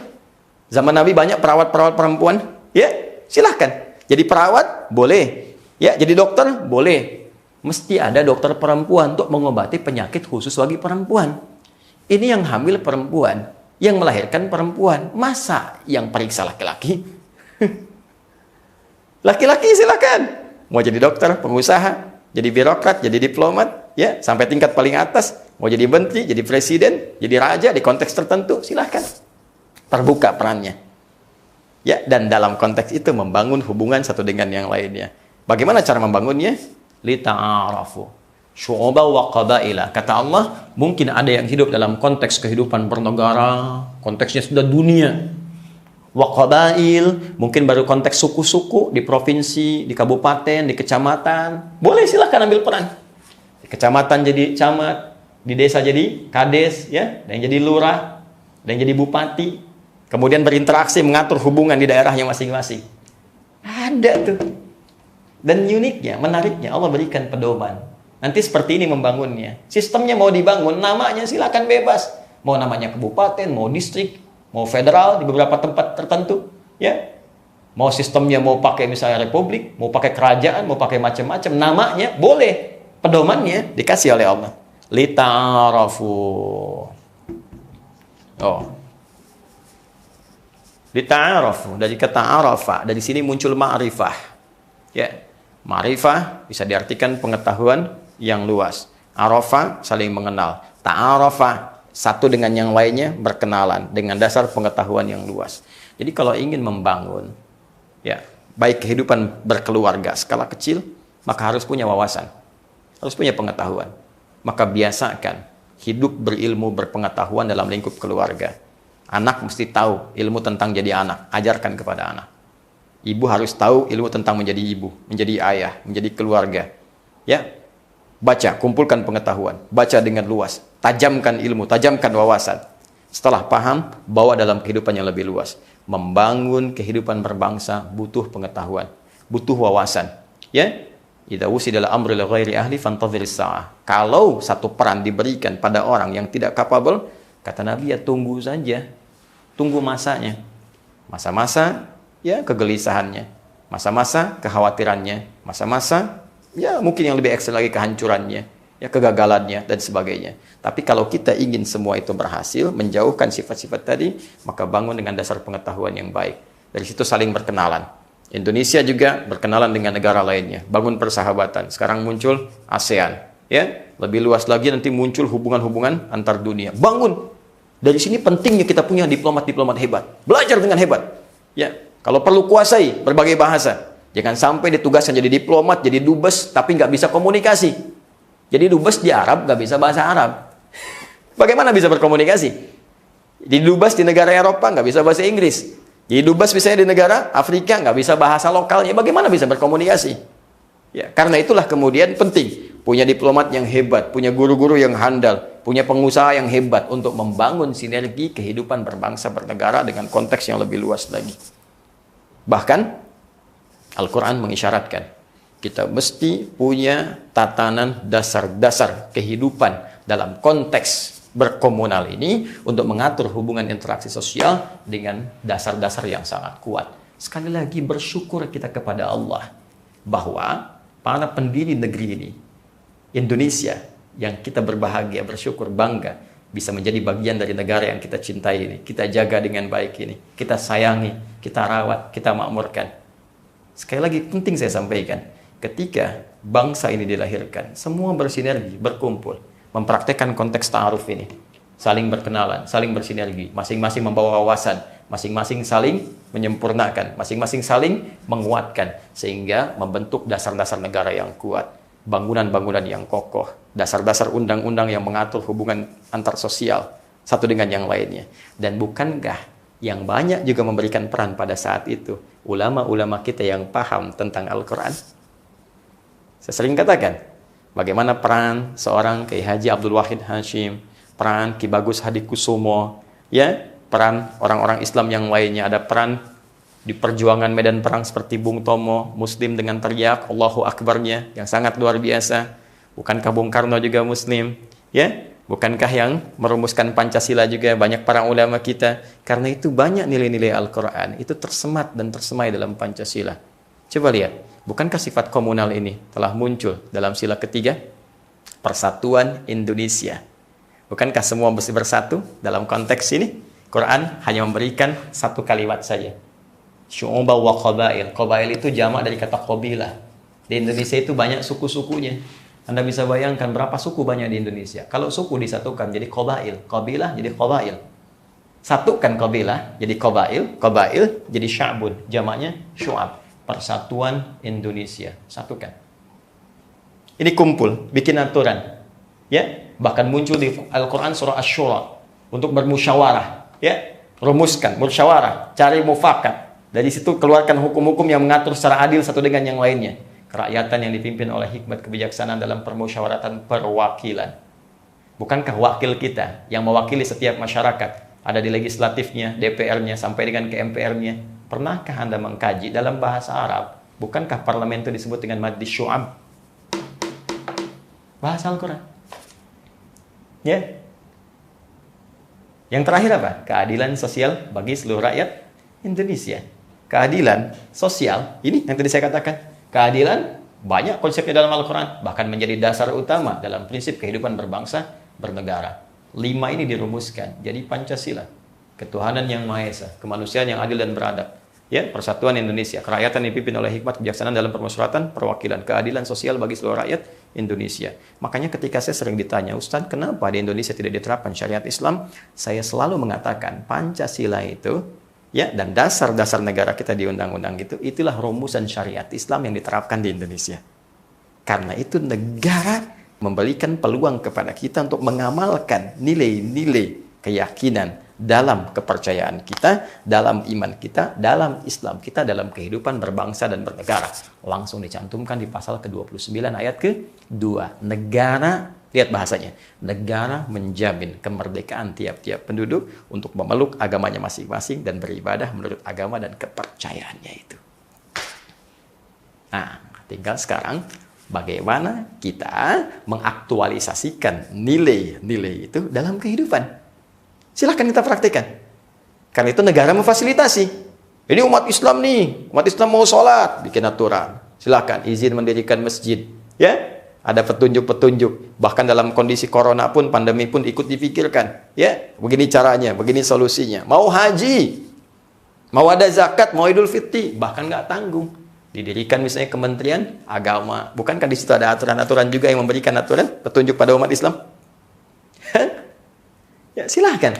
Zaman Nabi banyak perawat-perawat perempuan, ya, silahkan. Jadi perawat, boleh. Ya, jadi dokter, boleh. Mesti ada dokter perempuan untuk mengobati penyakit khusus bagi perempuan. Ini yang hamil perempuan, yang melahirkan perempuan. Masa yang periksa laki-laki? Laki-laki silahkan. Mau jadi dokter, pengusaha, jadi birokrat, jadi diplomat, ya, sampai tingkat paling atas. Mau jadi menteri, jadi presiden, jadi raja di konteks tertentu, silahkan. Terbuka perannya. Ya, dan dalam konteks itu membangun hubungan satu dengan yang lainnya. Bagaimana cara membangunnya? Lita'arafu syu'uban wa qabaila. Kata Allah, mungkin ada yang hidup dalam konteks kehidupan bernegara, konteksnya sudah dunia. Wa qabail, mungkin baru konteks suku-suku di provinsi, di kabupaten, di kecamatan. Boleh, silahkan ambil peran. Di kecamatan jadi camat, di desa jadi kades, ya, ada yang jadi lurah, ada yang jadi bupati. Kemudian berinteraksi, mengatur hubungan di daerahnya masing-masing. Ada tuh. Dan uniknya, menariknya, Allah berikan pedoman. Nanti seperti ini membangunnya. Sistemnya mau dibangun, namanya silakan bebas. Mau namanya kabupaten, mau distrik, mau federal di beberapa tempat tertentu, ya. Mau sistemnya mau pakai misalnya republik, mau pakai kerajaan, mau pakai macam-macam, namanya boleh. Pedomannya dikasih oleh Allah. Lita'arafu. Oh. Lita'arafu, dari kata arafa, dari sini muncul ma'rifah. Ya. Ma'rifah bisa diartikan pengetahuan yang luas. Arafa, saling mengenal. Ta'arafa, satu dengan yang lainnya berkenalan dengan dasar pengetahuan yang luas. Jadi kalau ingin membangun, ya, baik kehidupan berkeluarga skala kecil, maka harus punya wawasan, harus punya pengetahuan. Maka biasakan hidup berilmu, berpengetahuan dalam lingkup keluarga. Anak mesti tahu ilmu tentang jadi anak, ajarkan kepada anak. Ibu harus tahu ilmu tentang menjadi ibu, menjadi ayah, menjadi keluarga. Ya, baca, kumpulkan pengetahuan, baca dengan luas, tajamkan ilmu, tajamkan wawasan. Setelah paham, bawa dalam kehidupan yang lebih luas. Membangun kehidupan berbangsa butuh pengetahuan, butuh wawasan. Ya, idza wusida al-amru li ghairi ahli fantadhiris sa'ah. Kalau satu peran diberikan pada orang yang tidak capable, kata Nabi, ya tunggu saja. Tunggu masanya. Masa-masa, ya, kegelisahannya, masa-masa kekhawatirannya, masa-masa, ya, mungkin yang lebih ekstrem lagi kehancurannya, ya, kegagalannya, dan sebagainya. Tapi kalau kita ingin semua itu berhasil, menjauhkan sifat-sifat tadi, maka bangun dengan dasar pengetahuan yang baik. Dari situ saling berkenalan. Indonesia juga berkenalan dengan negara lainnya, bangun persahabatan. Sekarang muncul ASEAN, ya. Lebih luas lagi nanti muncul hubungan-hubungan antar dunia. Bangun. Dari sini pentingnya kita punya diplomat-diplomat hebat. Belajar dengan hebat. Ya, kalau perlu kuasai berbagai bahasa. Jangan sampai ditugaskan jadi diplomat, jadi dubes, tapi nggak bisa komunikasi. Jadi dubes di Arab nggak bisa bahasa Arab. Bagaimana bisa berkomunikasi? Di dubes di negara Eropa nggak bisa bahasa Inggris. Jadi dubes misalnya di negara Afrika nggak bisa bahasa lokalnya, bagaimana bisa berkomunikasi? Ya, karena itulah kemudian penting punya diplomat yang hebat, punya guru-guru yang handal, punya pengusaha yang hebat untuk membangun sinergi kehidupan berbangsa bernegara dengan konteks yang lebih luas lagi. Bahkan Al-Quran mengisyaratkan kita mesti punya tatanan dasar-dasar kehidupan dalam konteks berkomunal ini untuk mengatur hubungan interaksi sosial dengan dasar-dasar yang sangat kuat. Sekali lagi bersyukur kita kepada Allah bahwa para pendiri negeri ini, Indonesia, yang kita berbahagia, bersyukur, bangga bisa menjadi bagian dari negara yang kita cintai ini, kita jaga dengan baik ini, kita sayangi, kita rawat, kita makmurkan. Sekali lagi penting saya sampaikan, ketika bangsa ini dilahirkan, semua bersinergi, berkumpul, mempraktekkan konteks ta'aruf ini, saling berkenalan, saling bersinergi, masing-masing membawa wawasan, masing-masing saling menyempurnakan, masing-masing saling menguatkan, sehingga membentuk dasar-dasar negara yang kuat, bangunan-bangunan yang kokoh, dasar-dasar undang-undang yang mengatur hubungan antar sosial satu dengan yang lainnya. Dan bukankah yang banyak juga memberikan peran pada saat itu ulama-ulama kita yang paham tentang Al-Quran? Saya sering katakan, bagaimana peran seorang Kiai Haji Abdul Wahid Hashim, peran Ki Bagus Hadikusumo, ya, peran orang-orang Islam yang lainnya, ada peran di perjuangan medan perang seperti Bung Tomo, Muslim dengan teriak Allahu Akbarnya yang sangat luar biasa. Bukankah Bung Karno juga Muslim? Ya, bukankah yang merumuskan Pancasila juga banyak para ulama kita? Karena itu banyak nilai-nilai Al-Quran itu tersemat dan tersemai dalam Pancasila. Coba lihat, bukankah sifat komunal ini telah muncul dalam sila ketiga? Persatuan Indonesia. Bukankah semua mesti bersatu dalam konteks ini? Quran hanya memberikan satu kalimat saja. Syu'uba wa qabail. Qabail itu jamak dari kata qabilah. Di Indonesia itu banyak suku-sukunya. Anda bisa bayangkan berapa suku banyak di Indonesia. Kalau suku disatukan jadi qabail, qabilah jadi qabail. Satukan qabilah jadi qabail, qabail jadi sya'bun, jamaknya syu'ab. Persatuan Indonesia, satukan. Ini kumpul, bikin aturan. Ya, bahkan muncul di Al-Qur'an surah Asy-Syura untuk bermusyawarah, ya. Rumuskan musyawarah, cari mufakat. Dari situ keluarkan hukum-hukum yang mengatur secara adil satu dengan yang lainnya. Kerakyatan yang dipimpin oleh hikmat kebijaksanaan dalam permusyawaratan perwakilan. Bukankah wakil kita yang mewakili setiap masyarakat ada di legislatifnya, DPR-nya, sampai dengan ke MPR-nya? Pernahkah Anda mengkaji dalam bahasa Arab? Bukankah parlemen itu disebut dengan Majlis Syu'ab? Bahasa Al-Quran. Ya. Yang terakhir apa? Keadilan sosial bagi seluruh rakyat Indonesia. Keadilan sosial, ini yang tadi saya katakan. Keadilan banyak konsepnya dalam Al-Quran, bahkan menjadi dasar utama dalam prinsip kehidupan berbangsa, bernegara. 5 ini dirumuskan, jadi Pancasila. Ketuhanan yang Maha Esa, kemanusiaan yang adil dan beradab. Ya, persatuan Indonesia, kerakyatan dipimpin oleh hikmat kebijaksanaan dalam permusyawaratan perwakilan, keadilan sosial bagi seluruh rakyat Indonesia. Makanya ketika saya sering ditanya, Ustaz, kenapa di Indonesia tidak diterapkan syariat Islam? Saya selalu mengatakan Pancasila itu, ya, dan dasar-dasar negara kita di undang-undang itu, itulah rumusan syariat Islam yang diterapkan di Indonesia. Karena itu negara memberikan peluang kepada kita untuk mengamalkan nilai-nilai keyakinan dalam kepercayaan kita, dalam iman kita, dalam Islam kita, dalam kehidupan berbangsa dan bernegara. Langsung dicantumkan di pasal ke-29 ayat ke-2. Negara, lihat bahasanya, negara menjamin kemerdekaan tiap-tiap penduduk untuk memeluk agamanya masing-masing dan beribadah menurut agama dan kepercayaannya itu. Nah, tinggal sekarang bagaimana kita mengaktualisasikan nilai-nilai itu dalam kehidupan. Silahkan kita praktikkan. Karena itu negara memfasilitasi. Ini umat Islam nih, umat Islam mau sholat, bikin aturan. Silahkan izin mendirikan masjid. Ya, ada petunjuk-petunjuk. Bahkan dalam kondisi corona pun, pandemi pun ikut dipikirkan. Ya, begini caranya, begini solusinya. Mau haji, Mau ada zakat, mau Idul Fitri, bahkan nggak tanggung. Didirikan misalnya Kementerian Agama. Bukankah di situ ada aturan-aturan juga yang memberikan aturan, petunjuk pada umat Islam? Ya, silahkan.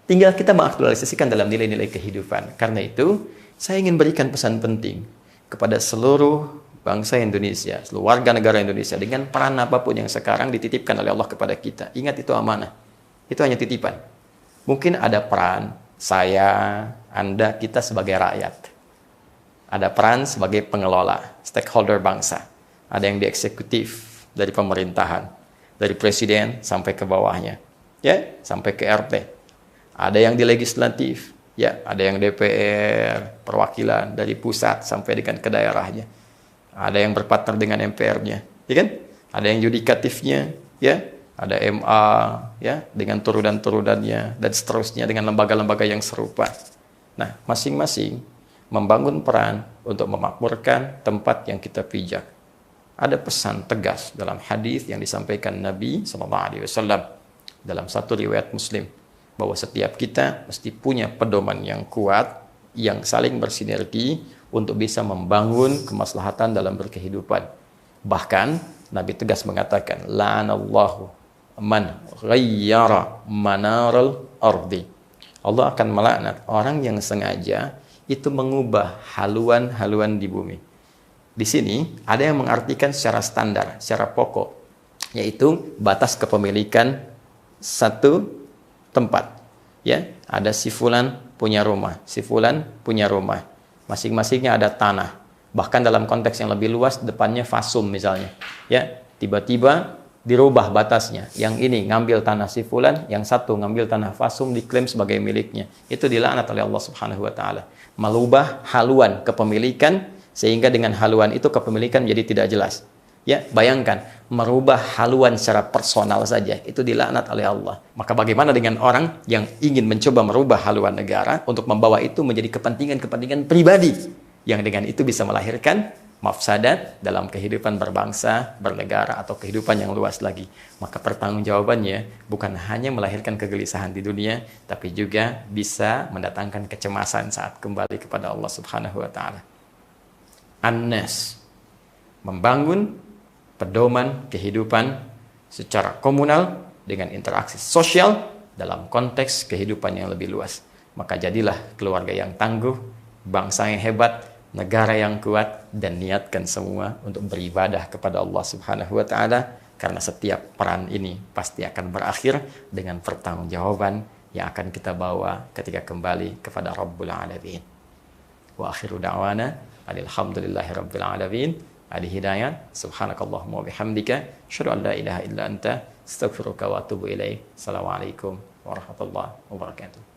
Tinggal kita mengaktualisasikan dalam nilai-nilai kehidupan. Karena itu, saya ingin berikan pesan penting kepada seluruh bangsa Indonesia, seluruh warga negara Indonesia, dengan peran apapun yang sekarang dititipkan oleh Allah kepada kita. Ingat, itu amanah. Itu hanya titipan. Mungkin ada peran saya, Anda, kita sebagai rakyat. Ada peran sebagai pengelola, stakeholder bangsa. Ada yang di eksekutif dari pemerintahan, dari presiden sampai ke bawahnya, ya, sampai ke RT. Ada yang di legislatif, ya, ada yang DPR, perwakilan dari pusat sampai dengan ke daerahnya. Ada yang berpartner dengan MPR-nya, ya kan? Ada yang yudikatifnya, ya. Ada MA, ya, dengan turunan-turunannya, dan seterusnya dengan lembaga-lembaga yang serupa. Nah, masing-masing membangun peran untuk memakmurkan tempat yang kita pijak. Ada pesan tegas dalam hadis yang disampaikan Nabi SAW dalam satu riwayat Muslim, bahwa setiap kita mesti punya pedoman yang kuat, yang saling bersinergi untuk bisa membangun kemaslahatan dalam berkehidupan. Bahkan Nabi tegas mengatakan, la'anallahu man ghayyara manaral ardi. Allah akan melaknat orang yang sengaja itu mengubah haluan-haluan di bumi. Di sini ada yang mengartikan secara standar, secara pokok, yaitu batas kepemilikan satu tempat. Ya, ada si fulan punya rumah, si fulan punya rumah. Masing-masingnya ada tanah. Bahkan dalam konteks yang lebih luas, depannya fasum misalnya. Ya, tiba-tiba dirubah batasnya. Yang ini ngambil tanah si fulan, yang satu ngambil tanah fasum, diklaim sebagai miliknya. Itu dilaknat oleh Allah Subhanahu wa taala. Merubah haluan kepemilikan, sehingga dengan haluan itu kepemilikan jadi tidak jelas. Ya, bayangkan merubah haluan secara personal saja, itu dilaknat oleh Allah. Maka bagaimana dengan orang yang ingin mencoba merubah haluan negara untuk membawa itu menjadi kepentingan-kepentingan pribadi, yang dengan itu bisa melahirkan mafsadat dalam kehidupan berbangsa, bernegara, atau kehidupan yang luas lagi. Maka pertanggungjawabannya bukan hanya melahirkan kegelisahan di dunia, tapi juga bisa mendatangkan kecemasan saat kembali kepada Allah Subhanahu wa taala. An-Nas, membangun pedoman kehidupan secara komunal dengan interaksi sosial dalam konteks kehidupan yang lebih luas. Maka jadilah keluarga yang tangguh, bangsa yang hebat, negara yang kuat, dan niatkan semua untuk beribadah kepada Allah Subhanahu wa taala, karena setiap peran ini pasti akan berakhir dengan pertanggungjawaban yang akan kita bawa ketika kembali kepada Rabbul Alamin. Wa akhiru da'wana alhamdulillahi rabbil alamin. Adi Hidayat, subhanakallahumma wa bihamdika, asyhadu an la ilaha illa anta, astaghfiruka wa atubu ilaik. Assalamualaikum warahmatullahi wabarakatuh.